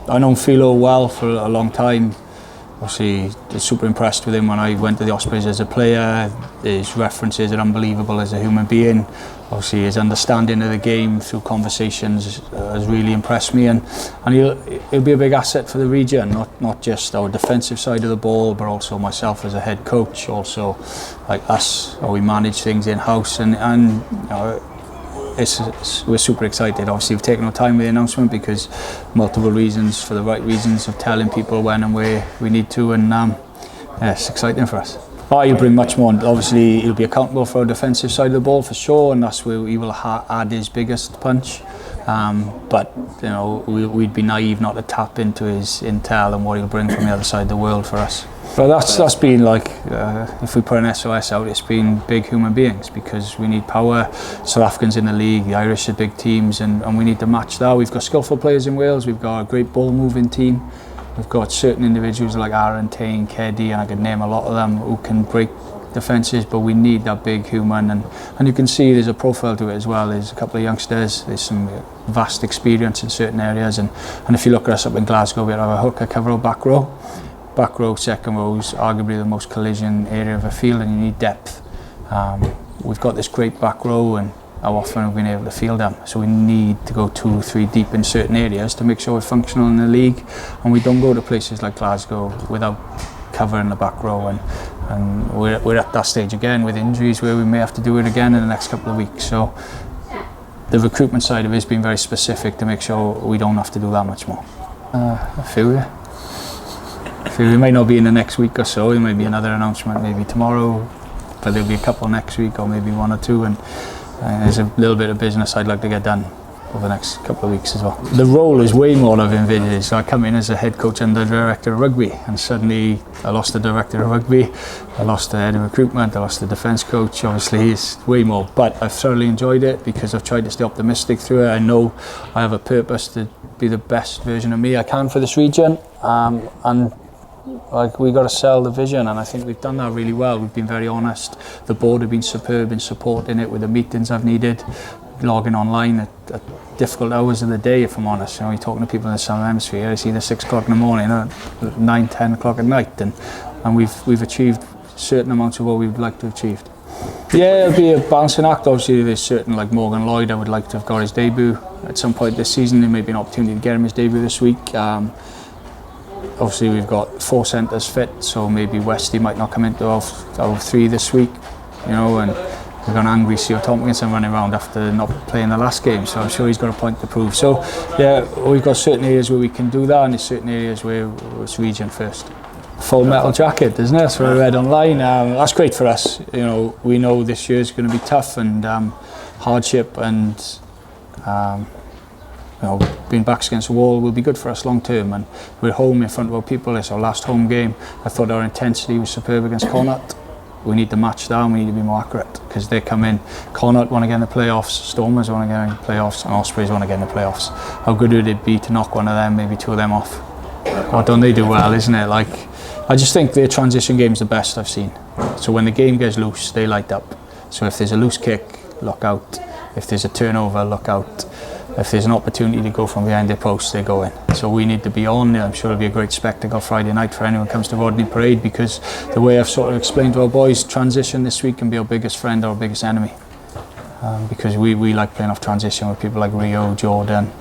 I've known Philo well for a long time. Obviously, super impressed with him when I went to the Ospreys as a player. His references are unbelievable as a human being. Obviously, his understanding of the game through conversations has really impressed me, and he'll be a big asset for the region. Not just our defensive side of the ball, but also myself as a head coach. Also, like us, how we manage things in house, and you know, we're super excited. Obviously, we've taken our time with the announcement because multiple reasons, for the right reasons, of telling people when and where we need to, and yeah, it's exciting for us. He'll bring much more. Obviously, he'll be accountable for our defensive side of the ball for sure, and that's where he will add his biggest punch. But you know, we'd be naive not to tap into his intel and what he'll bring from the other side of the world for us. But that's been like, if we put an SOS out, it's been big human beings, because we need power. South Africans in the league, the Irish are big teams, and we need to match that. We've got skillful players in Wales, we've got a great ball moving team. We've got certain individuals like Aaron, Tane, Keddy, and I could name a lot of them, who can break defences, but we need that big human, and you can see there's a profile to it as well. There's a couple of youngsters, there's some vast experience in certain areas, and if you look at us up in Glasgow, we have a hooker cover our back row. Back row, second row is arguably the most collision area of a field, and you need depth. We've got this great back row, and how often have we been able to field them? So we need to go 2 or 3 deep in certain areas to make sure we're functional in the league, and we don't go to places like Glasgow without covering the back row, and we're at that stage again with injuries where we may have to do it again in the next couple of weeks. So the recruitment side of it has been very specific to make sure we don't have to do that much more. A few, yeah. We may not be in the next week or so. There may be another announcement maybe tomorrow, but there'll be a couple next week, or maybe 1 or 2, and there's a little bit of business I'd like to get done over the next couple of weeks as well. The role is way more than I've envisaged. So I come in as a head coach and the director of rugby, and suddenly I lost the director of rugby, I lost the head of recruitment, I lost the defence coach. Obviously it's way more, but I've thoroughly enjoyed it because I've tried to stay optimistic through it. I know I have a purpose to be the best version of me I can for this region, and like, we got to sell the vision, and I think we've done that really well. We've been very honest. The board have been superb in supporting it with the meetings I've needed, logging online at difficult hours of the day, if I'm honest. You know, you're talking to people in the Southern Hemisphere, it's either 6 o'clock in the morning or 9, 10 o'clock at night, and we've achieved certain amounts of what we would like to have achieved. Yeah, it'll be a balancing act. Obviously there's certain, like Morgan Lloyd, I would like to have got his debut at some point this season. There may be an opportunity to get him his debut this week. Obviously we've got 4 centres fit, so maybe Westy might not come into our 3 this week, you know, and we've got an angry Seo Tompkinson running around after not playing the last game, so I'm sure he's got a point to prove. So yeah, we've got certain areas where we can do that, and there's certain areas where it's region first. Full metal jacket, isn't it? That's what I read online. That's great for us. You know, we know this year's going to be tough, and hardship, and you know, being backs against the wall will be good for us long term, and we're home in front of our people. It's our last home game. I thought our intensity was superb against Connacht. We need to match that, and we need to be more accurate, because they come in. Connacht want to get in the playoffs, Stormers want to get in the playoffs, and Ospreys want to get in the playoffs. How good would it be to knock one of them, maybe 2 of them off? Why don't they do well, isn't it? Like, I just think their transition game's the best I've seen. So when the game gets loose, they light up. So if there's a loose kick, look out. If there's a turnover, look out. If there's an opportunity to go from behind their post, they go in. So we need to be on. I'm sure it'll be a great spectacle Friday night for anyone who comes to Rodney Parade, because the way I've sort of explained to our boys, transition this week can be our biggest friend or our biggest enemy. Because we like playing off transition with people like Rio, Jordan,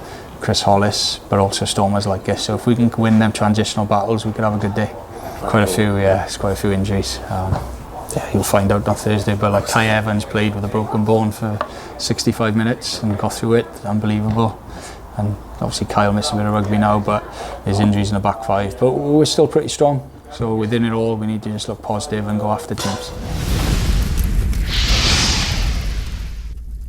Chris Hollis, but also Stormers like this. So if we can win them transitional battles, we could have a good day. Quite a few, yeah, it's quite a few injuries. Yeah, you'll find out on Thursday, but like Ty Evans played with a broken bone for 65 minutes and got through it, unbelievable. And obviously Kyle missed a bit of rugby now, but his injuries in the back 5. But we're still pretty strong, so within it all we need to just look positive and go after teams.